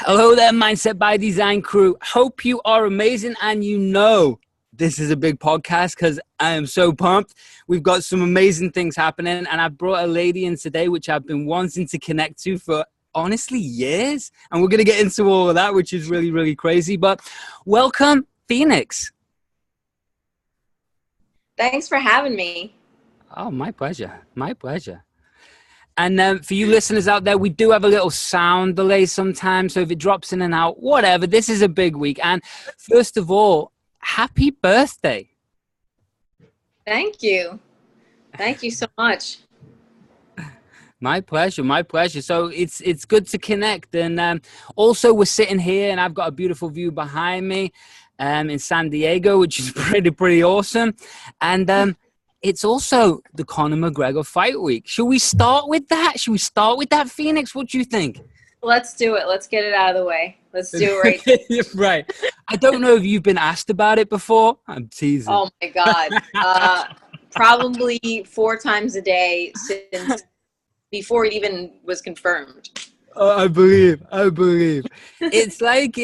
Hello there, Mindset by Design crew. Hope you are amazing, and this is a big podcast because I am so pumped. We've got some amazing things happening, and I brought a lady in today which I've been wanting to connect to for honestly years, and we're going to get into all of that, which is really, really crazy. But welcome, Phoenix. Thanks for having me. Oh, my pleasure. My pleasure. And for you listeners out there, we do have a little sound delay sometimes. So if it drops in and out, whatever, this is a big week. And first of all, happy birthday. Thank you. Thank you so much. My pleasure. My pleasure. So it's good to connect. And also we're sitting here and I've got a beautiful view behind me in San Diego, which is pretty awesome. And it's also the Conor McGregor fight week. Should we start with that, Phoenix? What do you think? Let's do it. Let's get it out of the way. Let's do it right. I don't know if you've been asked about it before. I'm teasing. Oh, my God. Probably 4 times a day since before it even was confirmed. Oh, I believe. It's like,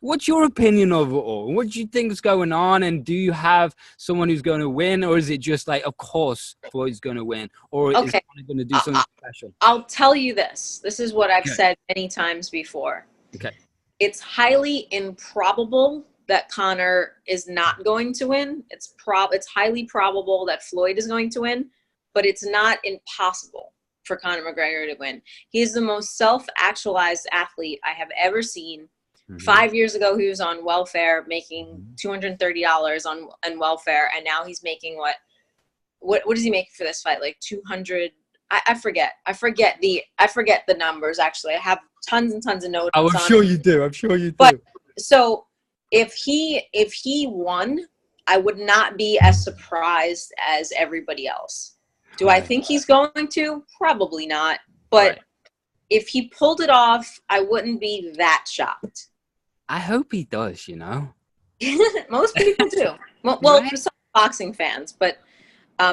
what's your opinion of it all? What do you think is going on? And do you have someone who's going to win? Or is it just like, of course, Floyd's going to win? Or is he going to do something special? I'll tell you this. This is what I've said many times before. Okay. It's highly improbable that Conor is not going to win. It's highly probable that Floyd is going to win, but it's not impossible for Conor McGregor to win. He is the most self-actualized athlete I have ever seen. Mm-hmm. 5 years ago, he was on welfare, making $230 on welfare, and now he's making what does he make for this fight? Like 200. I forget the numbers. Actually, I have tons and tons of notes. I'm sure you do. But so if he won, I would not be as surprised as everybody else. Do I think he's going to? Probably not. But if he pulled it off, I wouldn't be that shocked. I hope he does, Most people do. Well, for some boxing fans, but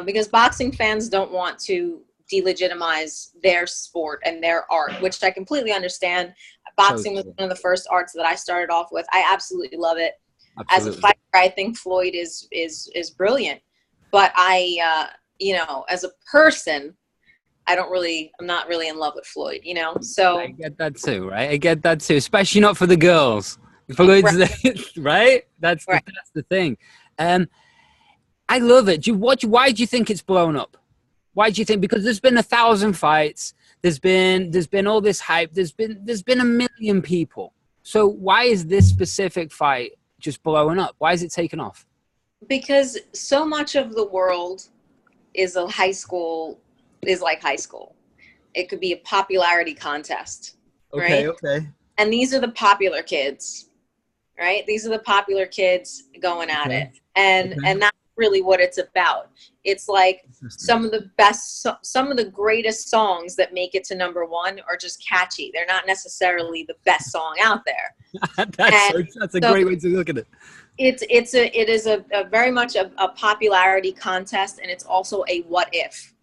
because boxing fans don't want to delegitimize their sport and their art, which I completely understand. Boxing was one of the first arts that I started off with. I absolutely love it. Absolutely. As a fighter, I think Floyd is brilliant. But as a person, I'm not really in love with Floyd, so. I get that too, right? I get that too, especially not for the girls. Right? That's the thing. I love it. Why do you think it's blown up? Why do you think? Because there's been 1,000 fights. There's been all this hype. There's been 1 million people. So why is this specific fight just blowing up? Why is it taking off? Because so much of the world is like high school. It could be a popularity contest, right? Okay. And these are the popular kids, right? These are the popular kids going at it. And that's really what it's about. It's like some of the greatest songs that make it to #1 are just catchy. They're not necessarily the best song out there. That's a great way to look at it. It is a very much a popularity contest, and it's also a what if,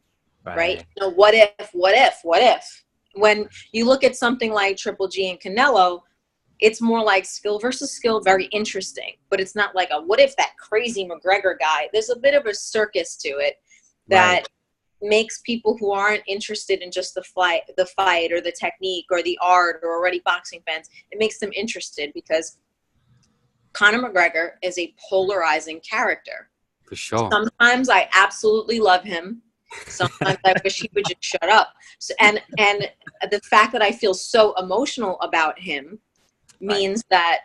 right? What if? When you look at something like Triple G and Canelo, it's more like skill versus skill, very interesting. But it's not like a what if that crazy McGregor guy. There's a bit of a circus to it that makes people who aren't interested in just the fight or the technique or the art or already boxing fans, it makes them interested because Conor McGregor is a polarizing character. For sure. Sometimes I absolutely love him. Sometimes I wish he would just shut up. So, and the fact that I feel so emotional about him means that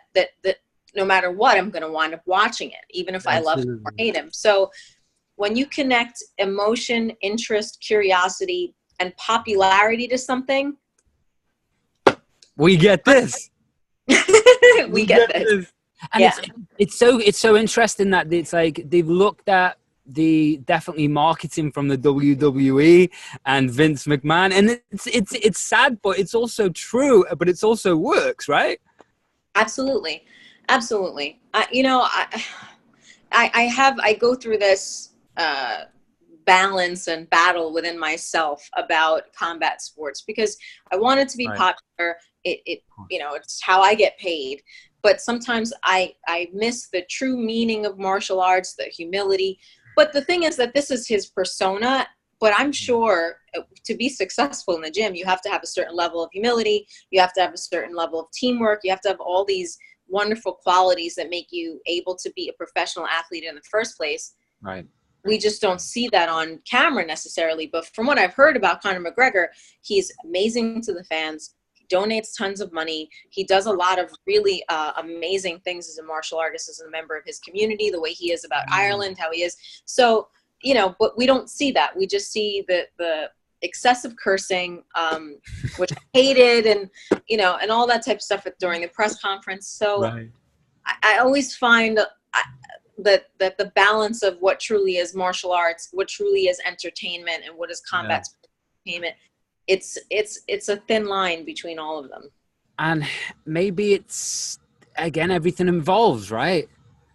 no matter what, I'm going to wind up watching it, even if I love him or hate him. So when you connect emotion, interest, curiosity, and popularity to something, we get this. we get this. And it's so interesting that it's like they've looked at the definitely marketing from the WWE and Vince McMahon, and it's sad, but it's also true, but it's also works, right? Absolutely. I go through this balance and battle within myself about combat sports, because I want it to be popular. It you know, it's how I get paid. But sometimes I miss the true meaning of martial arts, the humility. But the thing is that this is his persona. But I'm sure to be successful in the gym, you have to have a certain level of humility. You have to have a certain level of teamwork. You have to have all these wonderful qualities that make you able to be a professional athlete in the first place. Right. We just don't see that on camera necessarily. But from what I've heard about Conor McGregor, he's amazing to the fans. He donates tons of money. He does a lot of really amazing things as a martial artist, as a member of his community, the way he is about Ireland, how he is. So, you know, but we don't see that. We just see the excessive cursing, which I hated, and, you know, and all that type of stuff during the press conference. So I always find that the balance of what truly is martial arts, what truly is entertainment, and what is combat entertainment, it's a thin line between all of them. And maybe it's, again, everything evolves, right?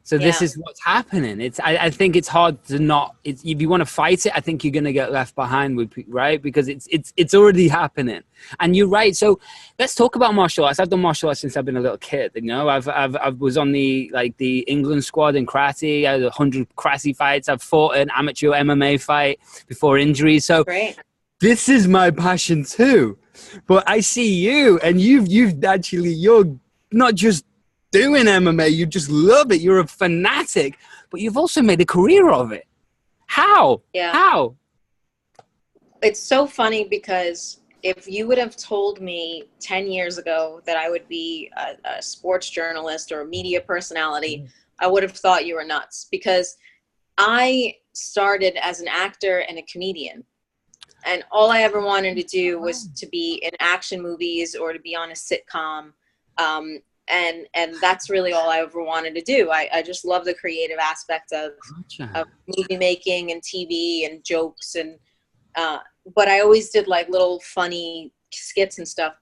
So this is what's happening. I think it's hard to not. If you want to fight it, I think you're going to get left behind with, right? Because it's already happening. And you're right. So let's talk about martial arts. I've done martial arts since I've been a little kid. You know, I was on the England squad in karate. I had 100 karate fights. I've fought an amateur MMA fight before injury. So this is my passion too. But I see you, and you're not just doing MMA, you just love it. You're a fanatic, but you've also made a career of it. How? Yeah. How? It's so funny, because if you would have told me 10 years ago that I would be a sports journalist or a media personality, I would have thought you were nuts, because I started as an actor and a comedian. And all I ever wanted to do was to be in action movies or to be on a sitcom. And that's really all I ever wanted to do. I just love the creative aspect of movie making and TV and jokes. And but I always did like little funny skits and stuff.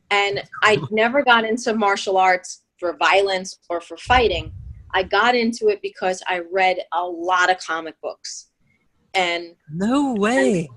And I never got into martial arts for violence or for fighting. I got into it because I read a lot of comic books. And no way.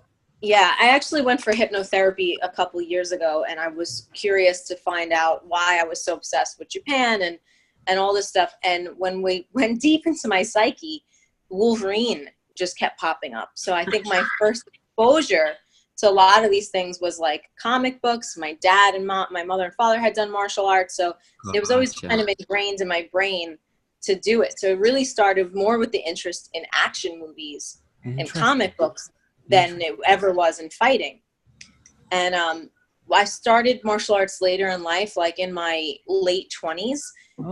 Yeah, I actually went for hypnotherapy a couple years ago, and I was curious to find out why I was so obsessed with Japan and all this stuff. And when we went deep into my psyche, Wolverine just kept popping up. So I think my first exposure to a lot of these things was like comic books. My dad and my mother and father had done martial arts, so it was always kind of ingrained in my brain to do it. So it really started more with the interest in action movies and comic books than it ever was in fighting. And I started martial arts later in life, like in my late 20s.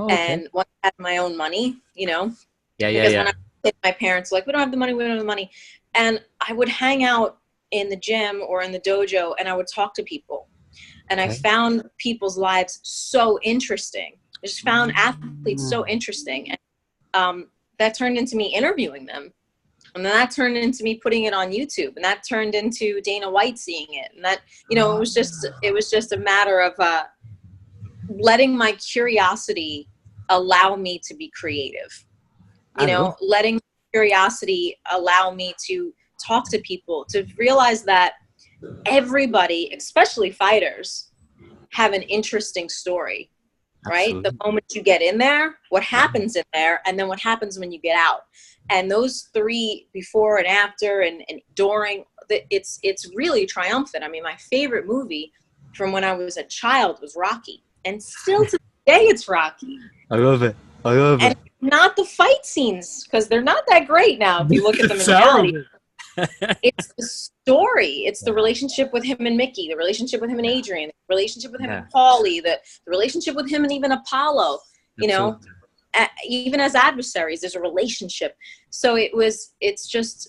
And when I had my own money, you know. When I was a kid, my parents were like, we don't have the money. And I would hang out in the gym or in the dojo, and I would talk to people. And I found people's lives so interesting. I just found athletes so interesting. And that turned into me interviewing them. And then that turned into me putting it on YouTube, and that turned into Dana White seeing it. And that, you know, it was just a matter of letting my curiosity allow me to be creative. You know, letting curiosity allow me to talk to people, to realize that everybody, especially fighters, have an interesting story, right? Absolutely. The moment you get in there, what happens in there, and then what happens when you get out. And those three, before and after and during, it's really triumphant. I mean, my favorite movie from when I was a child was Rocky. And still to this day, it's Rocky. I love it. And not the fight scenes, because they're not that great now if you look at them in reality. It's the story. It's the relationship with him and Mickey, the relationship with him and Adrian, the relationship with him and Paulie, the relationship with him and even Apollo, you know. Even as adversaries, there's a relationship. So it's just,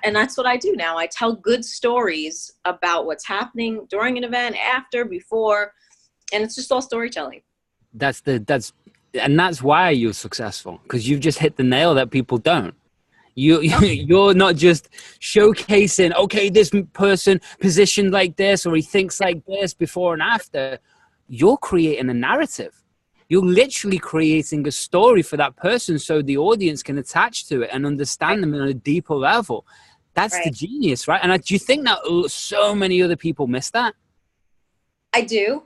and that's what I do now. I tell good stories about what's happening during an event, after, before, and it's just all storytelling. That's why you're successful, because you've just hit the nail that people don't. You're not just showcasing, okay, this person positioned like this, or he thinks like this before and after. You're creating a narrative. You're literally creating a story for that person so the audience can attach to it and understand them on a deeper level. That's the genius, right? And do you think that so many other people miss that? I do,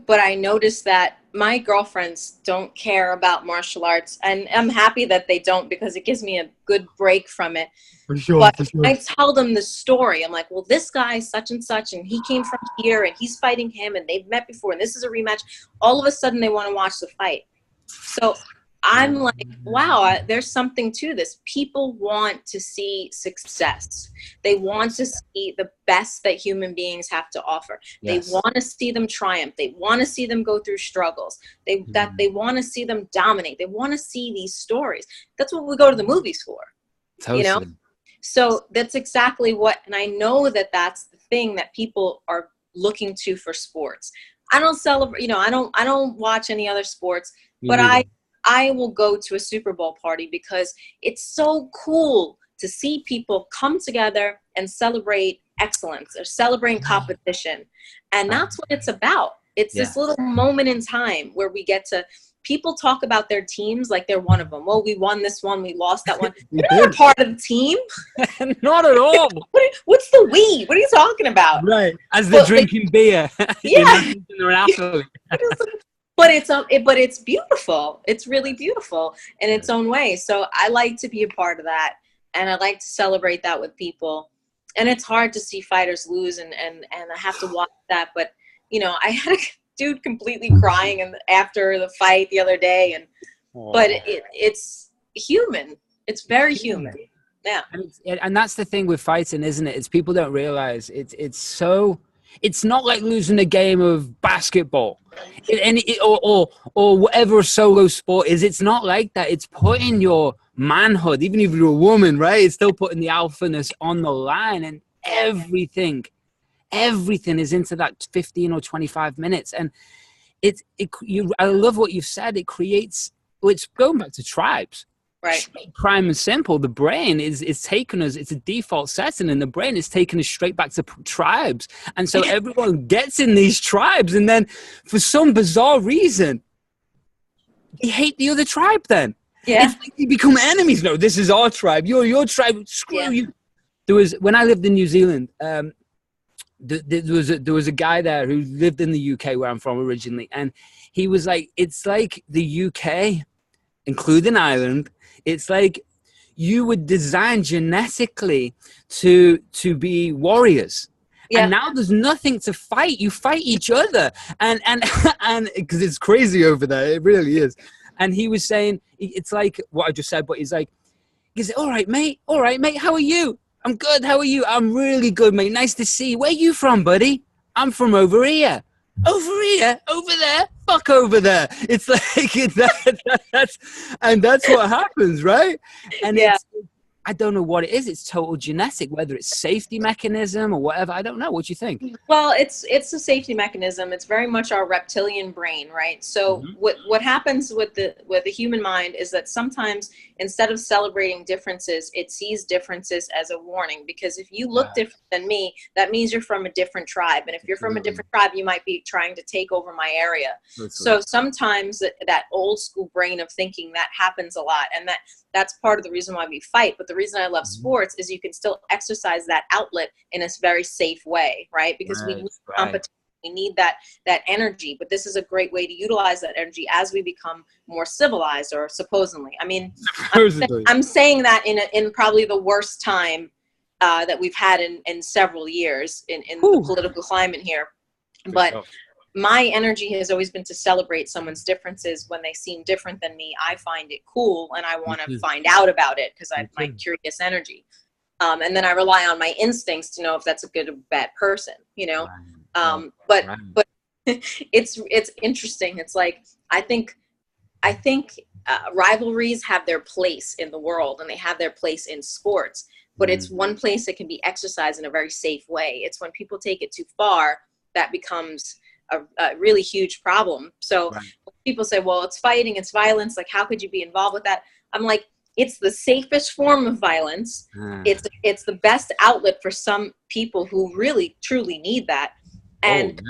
but I noticed that my girlfriends don't care about martial arts, and I'm happy that they don't, because it gives me a good break from it. For sure, but for sure. I tell them the story. I'm like, well, this guy such and such, and he came from here, and he's fighting him, and they've met before, and this is a rematch. All of a sudden, they want to watch the fight. So I'm like, wow, there's something to this. People want to see success. They want to see the best that human beings have to offer. Yes. They want to see them triumph. They want to see them go through struggles. They want to see them dominate. They want to see these stories. That's what we go to the movies for. Totally. You know? So that's exactly what, and I know that that's the thing that people are looking to for sports. I don't celebrate, you know, I don't watch any other sports, but I will go to a Super Bowl party because it's so cool to see people come together and celebrate excellence or celebrate competition. And that's what it's about. It's this little moment in time where we get to, people talk about their teams like they're one of them. Well, we won this one, we lost that one. You're not a part of the team. Not at all. What's the we? What are you talking about? Right. As they're drinking beer. Yeah. But it's beautiful. It's really beautiful in its own way. So I like to be a part of that, and I like to celebrate that with people. And it's hard to see fighters lose, and I have to watch that. But you know, I had a dude completely crying after the fight the other day, but it's human. It's very human. Yeah. And that's the thing with fighting, isn't it? It's people don't realize it's not like losing a game of basketball or whatever a solo sport is. It's not like that. It's putting your manhood, even if you're a woman, right? It's still putting the alphaness on the line, and everything is into that 15 or 25 minutes. And I love what you've said. It creates, it's going back to tribes. Right. Prime and simple. The brain is taking us, it's a default setting, and the brain is taking us straight back to tribes. And so everyone gets in these tribes, and then for some bizarre reason, they hate the other tribe then. Yeah. It's like you become enemies. No, this is our tribe. You're your tribe. Screw you. When I lived in New Zealand, there was a guy there who lived in the UK where I'm from originally. And he was like, it's like the UK, including Ireland, it's like you were designed genetically to be warriors. Yeah. And now there's nothing to fight. You fight each other. And because it's crazy over there. It really is. And he was saying, it's like what I just said, but he's like, all right, mate. How are you? I'm good. How are you? I'm really good, mate. Nice to see you. Where you from, buddy? I'm from over here. Over here? Over there? Fuck over there. It's like, that's what happens, right? And I don't know what it is. It's total genetic, whether it's safety mechanism or whatever. I don't know. What do you think? Well, it's a safety mechanism. It's very much our reptilian brain, right? So what happens with the human mind is that sometimes instead of celebrating differences, it sees differences as a warning. Because if you look different than me, that means you're from a different tribe. And if you're from a different tribe, you might be trying to take over my area. So sometimes that old school brain of thinking, that happens a lot. And that's part of the reason why we fight. But the reason I love sports is you can still exercise that outlet in a very safe way, right? Because we need competition. We need that energy. But this is a great way to utilize that energy as we become more civilized, or supposedly. I mean, I'm saying that in probably the worst time that we've had in several years in the political climate here. But my energy has always been to celebrate someone's differences when they seem different than me. I find it cool, and I want to find out about it because I have my curious energy. And then I rely on my instincts to know if that's a good or bad person, you know? But it's interesting. It's like, I think rivalries have their place in the world, and they have their place in sports, but it's one place that can be exercised in a very safe way. It's when people take it too far that becomes a really huge problem. So people say, well, it's fighting, it's violence. Like, how could you be involved with that? I'm like, it's the safest form of violence. It's the best outlet for some people who really, truly need that. And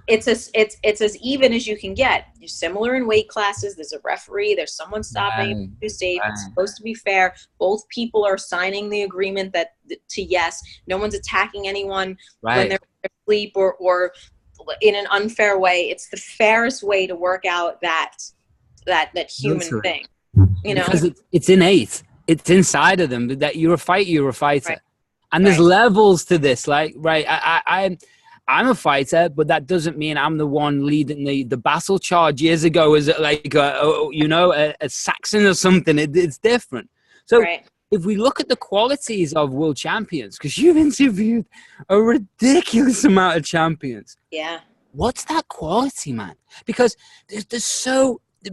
it's as even as you can get. You're similar in weight classes. There's a referee. There's someone stopping you to safe. It's supposed to be fair. Both people are signing the agreement that to yes. No one's attacking anyone when they're asleep or in an unfair way. It's the fairest way to work out that human thing. You know, because it's innate. It's inside of them that you're a fighter. Right. And there's levels to this. Like, I'm a fighter, but that doesn't mean I'm the one leading the battle charge years ago as like, a Saxon or something. It's different. So if we look at the qualities of world champions, because you've interviewed a ridiculous amount of champions. Yeah. What's that quality, man? Because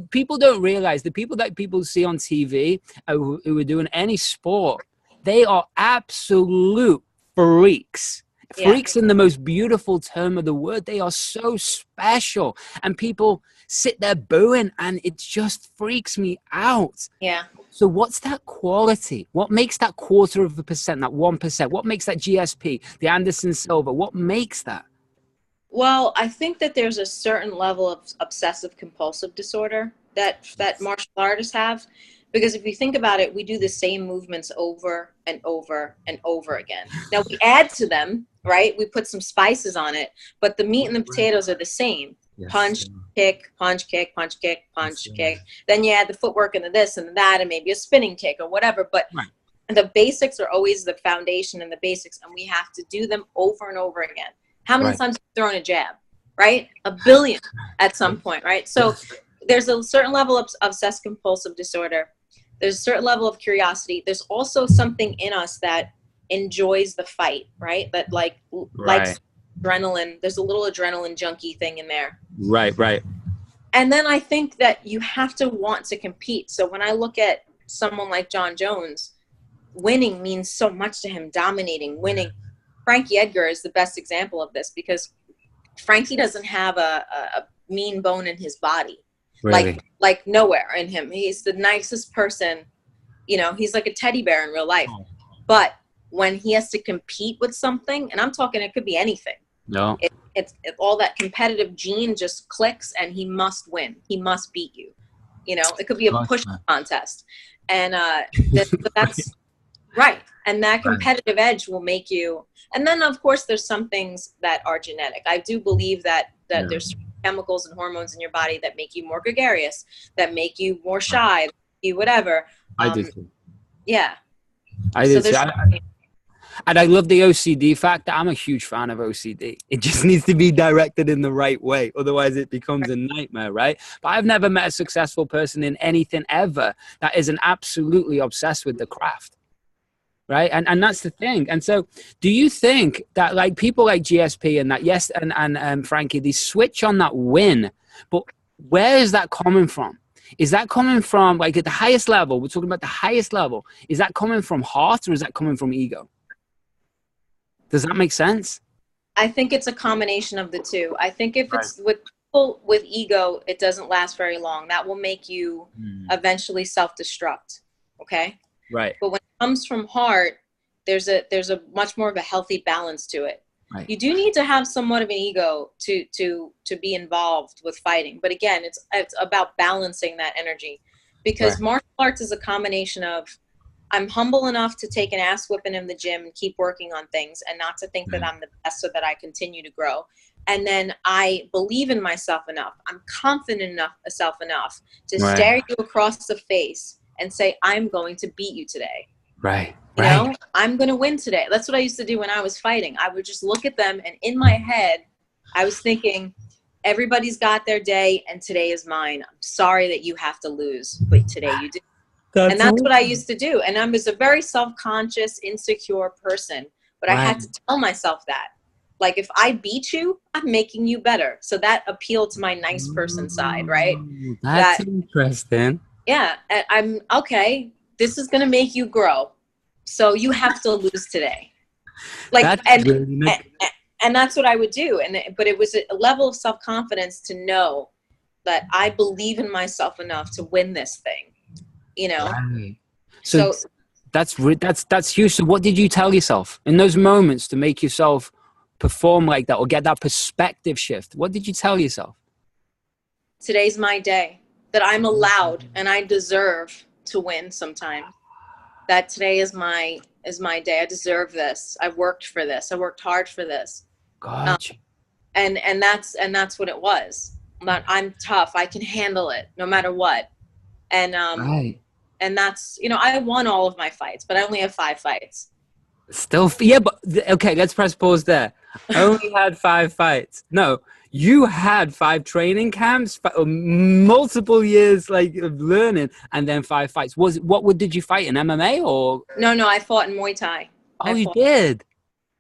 people don't realize the people that people see on TV who are doing any sport, they are absolute freaks. Freaks in the most beautiful term of the word. They are so special. And people sit there booing, and it just freaks me out. Yeah. So what's that quality? What makes that 1/4%, that 1%? What makes that GSP, the Anderson Silva? What makes that? Well, I think that there's a certain level of obsessive compulsive disorder that martial artists have. Because if you think about it, we do the same movements over and over and over again. Now, we add to them, right? We put some spices on it, but the meat and the potatoes are the same. Yes. Punch, kick, punch, kick, punch, kick, punch, kick. Then you add the footwork and the this and that and maybe a spinning kick or whatever. But the basics are always the foundation and the basics, and we have to do them over and over again. How many times have you thrown a jab, right? A billion at some point, right? So there's a certain level of obsessive compulsive disorder. There's a certain level of curiosity. There's also something in us that enjoys the fight, right? That likes adrenaline. There's a little adrenaline junkie thing in there. Right. And then I think that you have to want to compete. So when I look at someone like John Jones, winning means so much to him, dominating, winning. Frankie Edgar is the best example of this because Frankie doesn't have a mean bone in his body. Really? Like nowhere in him. He's the nicest person. You know, he's like a teddy bear in real life. But when he has to compete with something, and I'm talking, it could be anything. No. It's all that competitive gene just clicks, and he must win. He must beat you. You know, it could be a push contest. And that's right. And that competitive edge will make you. And then, of course, there's some things that are genetic. I do believe that there's chemicals and hormones in your body that make you more gregarious, that make you more shy, you whatever. I do too. Yeah. I do too. And I love the OCD factor. I'm a huge fan of OCD. It just needs to be directed in the right way. Otherwise, it becomes a nightmare, right? But I've never met a successful person in anything ever that isn't absolutely obsessed with the craft. Right. And that's the thing. And so do you think that like people like GSP and that, yes, and Frankie, they switch on that win, but where is that coming from? Is that coming from like at the highest level? We're talking about the highest level. Is that coming from heart or is that coming from ego? Does that make sense? I think it's a combination of the two. I think if it's with people with ego, it doesn't last very long. That will make you eventually self-destruct. Okay. Right. But when it comes from heart, there's a much more of a healthy balance to it. Right. You do need to have somewhat of an ego to be involved with fighting. But again, it's about balancing that energy because martial arts is a combination of I'm humble enough to take an ass whipping in the gym and keep working on things and not to think that I'm the best so that I continue to grow. And then I believe in myself enough. I'm confident enough to stare you across the face and say, I'm going to beat you today. Right. You know, I'm going to win today. That's what I used to do when I was fighting. I would just look at them and in my head, I was thinking, everybody's got their day and today is mine. I'm sorry that you have to lose, but today you do. That's what I used to do. And I was a very self-conscious, insecure person, but I had to tell myself that. Like, if I beat you, I'm making you better. So that appealed to my nice person side, right? That's interesting. Yeah, I'm okay. This is going to make you grow. So you have to lose today. Like, and that's what I would do. But it was a level of self-confidence to know that I believe in myself enough to win this thing. You know? Right. So that's huge. So what did you tell yourself in those moments to make yourself perform like that or get that perspective shift? What did you tell yourself? Today's my day, that I'm allowed and I deserve to win sometimes. That today is my day. I deserve this. I've worked for this. I worked hard for this. Gotcha. And that's what it was. I'm tough. I can handle it no matter what. And Right. and that's, I won all of my fights, but I only have 5 fights. Still, yeah, but okay, let's press pause there. I only had 5 fights. No, you had 5 training camps, multiple years like of learning, and then 5 fights. What did you fight in MMA or? No, I fought in Muay Thai. Oh, you did?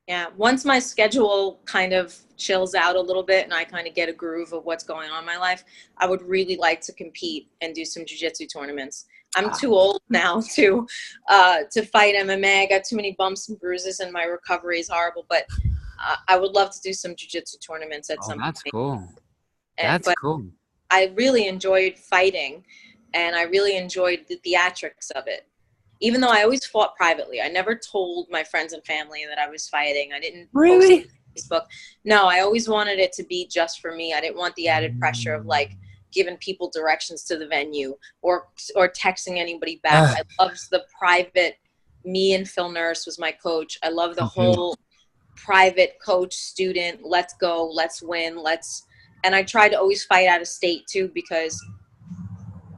Yeah. Once my schedule kind of chills out a little bit and I kind of get a groove of what's going on in my life, I would really like to compete and do some jiu-jitsu tournaments. I'm too old now to fight MMA. I got too many bumps and bruises and my recovery is horrible, but I would love to do some jiu-jitsu tournaments at some point. That's cool. That's cool. I really enjoyed fighting and I really enjoyed the theatrics of it. Even though I always fought privately. I never told my friends and family that I was fighting. I didn't really post on Facebook. No, I always wanted it to be just for me. I didn't want the added pressure of like giving people directions to the venue or texting anybody back. I loved the private. Me and Phil Nurse was my coach. I love the whole private coach student. Let's go. Let's win. And I tried to always fight out of state too because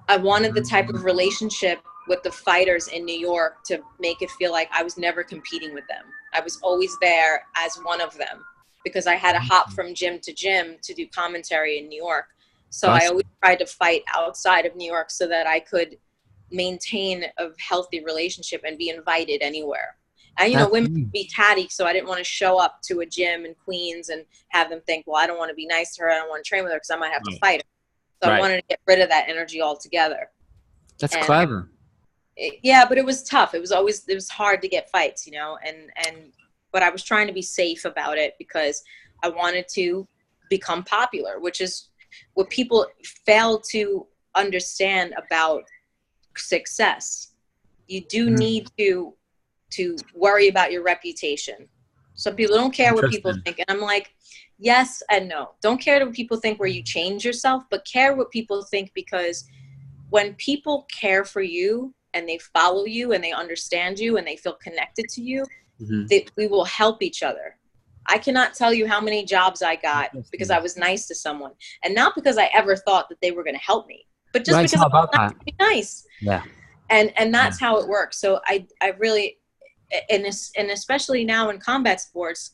I wanted the type of relationship with the fighters in New York to make it feel like I was never competing with them. I was always there as one of them because I had to hop from gym to gym to do commentary in New York. So I always tried to fight outside of New York so that I could maintain a healthy relationship and be invited anywhere. And, women can be tatty, so I didn't want to show up to a gym in Queens and have them think, well, I don't want to be nice to her. I don't want to train with her because I might have to fight her. So I wanted to get rid of that energy altogether. That's clever. Yeah, but it was tough. It was hard to get fights, but I was trying to be safe about it because I wanted to become popular, which is what people fail to understand about success. You do need to worry about your reputation. Some people don't care what people think. And I'm like, yes and no. Don't care what people think where you change yourself, but care what people think, because when people care for you and they follow you and they understand you and they feel connected to you, we will help each other. I cannot tell you how many jobs I got because I was nice to someone, and not because I ever thought that they were going to help me, but just because I was to be nice. Yeah. And that's how it works. So I really, and especially now in combat sports,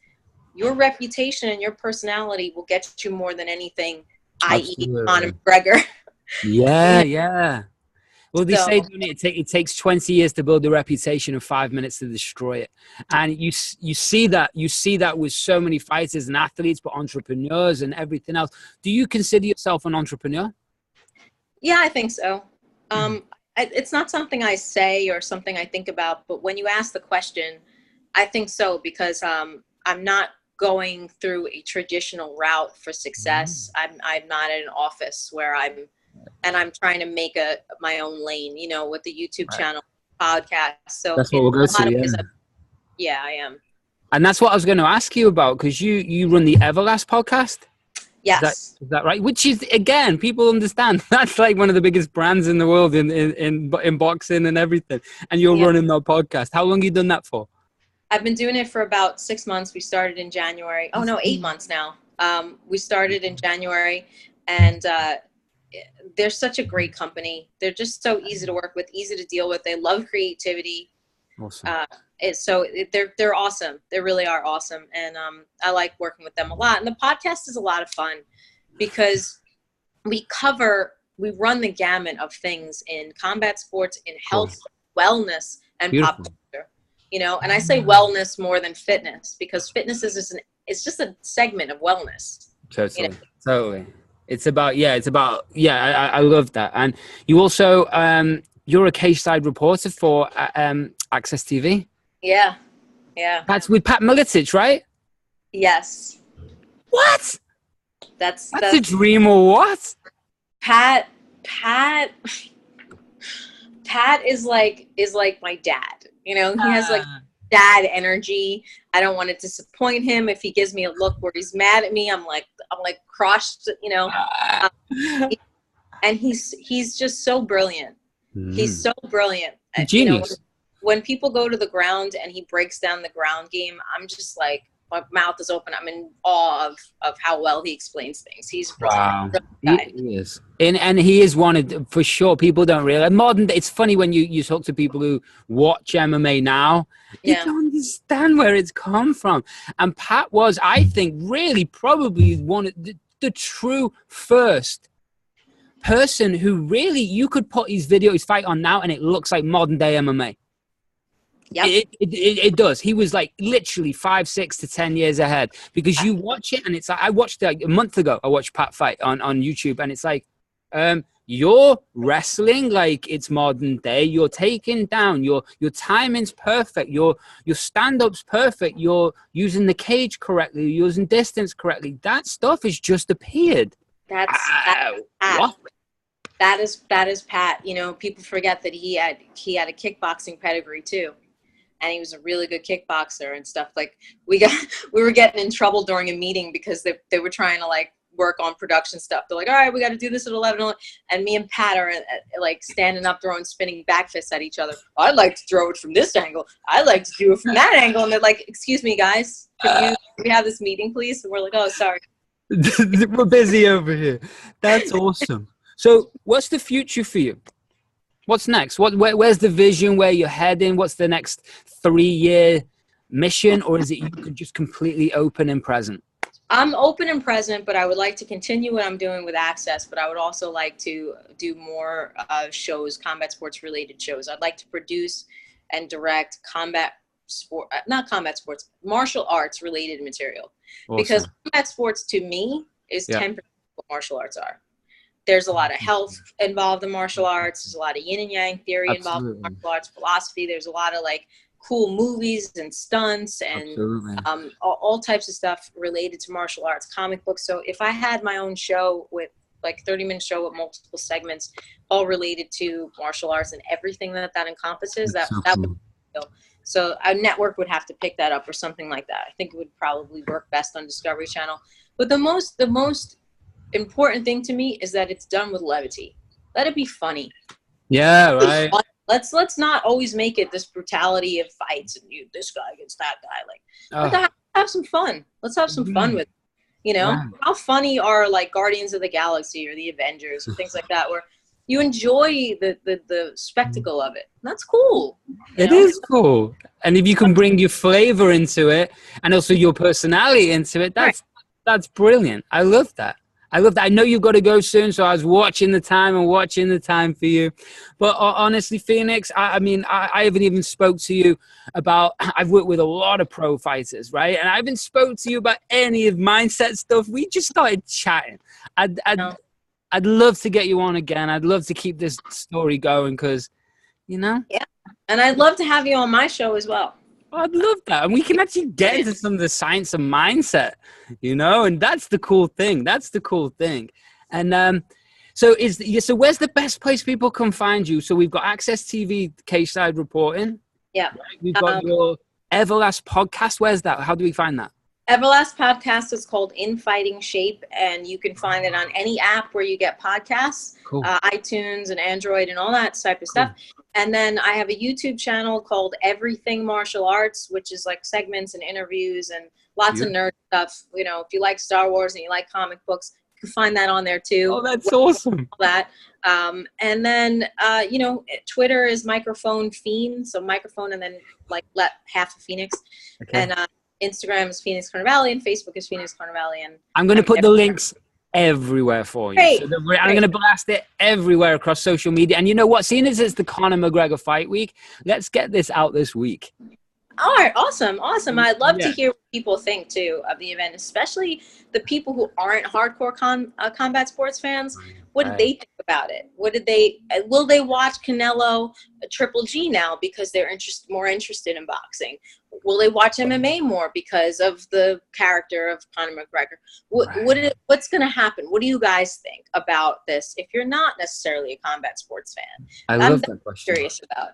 your reputation and your personality will get you more than anything, i.e. Conor McGregor. Yeah. Well, they say it takes 20 years to build a reputation and 5 minutes to destroy it. And you see that with so many fighters and athletes, but entrepreneurs and everything else. Do you consider yourself an entrepreneur? Yeah, I think so. It's not something I say or something I think about, but when you ask the question, I think so, because I'm not going through a traditional route for success. I'm not in an office where I'm trying to make my own lane, with the YouTube channel, podcast. So that's what we'll go to. Yeah, I am. And that's what I was going to ask you about, because you run the Everlast podcast. Yes. Is that right? Which is, again, people understand that's like one of the biggest brands in the world in boxing and everything. And you're running that podcast. How long have you done that for? I've been doing it for about 6 months. We started in January. Oh no, 8 months now. We started in January, and they're such a great company. They're just so easy to work with, easy to deal with. They love creativity. Awesome. They're awesome. They really are awesome. And I like working with them a lot. And the podcast is a lot of fun because we run the gamut of things in combat sports, in health, wellness, and pop culture. And I say wellness more than fitness, because fitness it's just a segment of wellness. Totally. It's about, I love that. And you also, you're a cage-side reporter for Access TV. Yeah. That's with Patt Milatich, right? Yes. What? That's a dream, or what? Pat is like my dad. He has dad energy. I don't want to disappoint him. If he gives me a look where he's mad at me, I'm like crushed, you know. And he's just so brilliant. He's so brilliant. Genius. You know, when people go to the ground and he breaks down the ground game, I'm just like, my mouth is open. I'm in awe of how well he explains things. He's wow. He is. And he is one for sure. People don't realize it's funny when you talk to people who watch MMA now, you don't understand where it's come from. And Pat was, I think, really probably one of the true first person who really, you could put his fight on now and it looks like modern day MMA. Yep. It does. He was like literally 5, 6 to 10 years ahead, because you watch it and it's like, I watched it like a month ago. I watched Pat fight on YouTube, and it's like, you're wrestling like it's modern day. You're taking down, your timing's perfect. Your stand-up's perfect. You're using the cage correctly. You're using distance correctly. That stuff has just appeared. That's Pat. That is Pat. You know, people forget that he had a kickboxing pedigree too. And he was a really good kickboxer and stuff. Like we were getting in trouble during a meeting because they were trying to like work on production stuff. They're like, all right, we got to do this at 11. And me and Pat are like standing up, throwing spinning back fists at each other. I'd like to throw it from this angle. I like to do it from that angle. And they're like, excuse me, guys, can we have this meeting, please? And we're like, oh, sorry. We're busy over here. That's awesome. So what's the future for you? What's next? Where's the vision? Where you're heading? What's the next 3-year mission? Or is it you could just completely open and present? I'm open and present, but I would like to continue what I'm doing with Access, but I would also like to do more shows, combat sports related shows. I'd like to produce and direct martial arts related material. Awesome. Because combat sports to me is 10% of what martial arts are. There's a lot of health involved in martial arts. There's a lot of yin and yang theory involved in martial arts philosophy. There's a lot of like cool movies and stunts and all types of stuff related to martial arts, comic books. So if I had my own show with like 30-minute show with multiple segments, all related to martial arts and everything that encompasses, that would be cool. So a network would have to pick that up or something like that. I think it would probably work best on Discovery Channel. But the most important thing to me is that it's done with levity. Let it be funny. Yeah, right. Let's not always make it this brutality of fights and this guy against that guy. Like, let's have some fun. Let's have some fun with it. You know, how funny are like Guardians of the Galaxy or the Avengers or things like that, where you enjoy the spectacle of it. That's cool. It is cool. And if you can bring your flavor into it and also your personality into it, that's brilliant. I love that. I know you've got to go soon, so I was watching the time for you. But honestly, Phoenix, I mean, I haven't even spoke to you about, I've worked with a lot of pro fighters, right? And I haven't spoke to you about any of mindset stuff. We just started chatting. I'd love to get you on again. I'd love to keep this story going because, you know. Yeah, and I'd love to have you on my show as well. I'd love that. And we can actually get into some of the science of mindset, you know, and that's the cool thing. And so where's the best place people can find you? So we've got Access TV, Cage-Side Reporting. Yeah. Right? We've got your Everlast podcast. Where's that? How do we find that? Everlast podcast is called In Fighting Shape, and you can find it on any app where you get podcasts, iTunes and Android and all that type of stuff. And then I have a YouTube channel called Everything Martial Arts, which is like segments and interviews and lots of nerd stuff. You know, if you like Star Wars and you like comic books, you can find that on there too. Oh, that's awesome. And then, you know, Twitter is Microphone Fiend. So microphone and then like let half of Phoenix. Okay. And Instagram is Phoenix Carnevale and Facebook is Phoenix Carnevale. And I'm going to put the links everywhere for you. Great. So I'm going to blast it everywhere across social media. And you know what? Seeing as it's the Conor McGregor fight week, let's get this out this week. All right. Awesome. I'd love to hear what people think too of the event, especially the people who aren't hardcore combat sports fans. What did they think about it? Will they watch Canelo Triple G now because they're more interested in boxing? Will they watch MMA more because of the character of Conor McGregor? What's going to happen? What do you guys think about this if you're not necessarily a combat sports fan? I love that question. Curious about.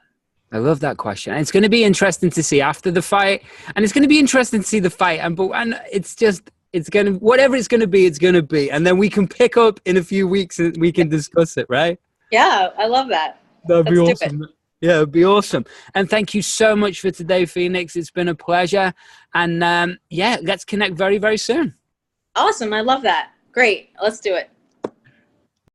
I love that question. And it's going to be interesting to see after the fight, and it's going to be interesting to see the fight. And it's just, it's going to, whatever it's going to be, it's going to be. And then we can pick up in a few weeks and we can discuss it, right? Yeah, I love that. That'd be awesome. Yeah, it'd be awesome. And thank you so much for today, Phoenix. It's been a pleasure. And yeah, let's connect very, very soon. Awesome. I love that. Great. Let's do it.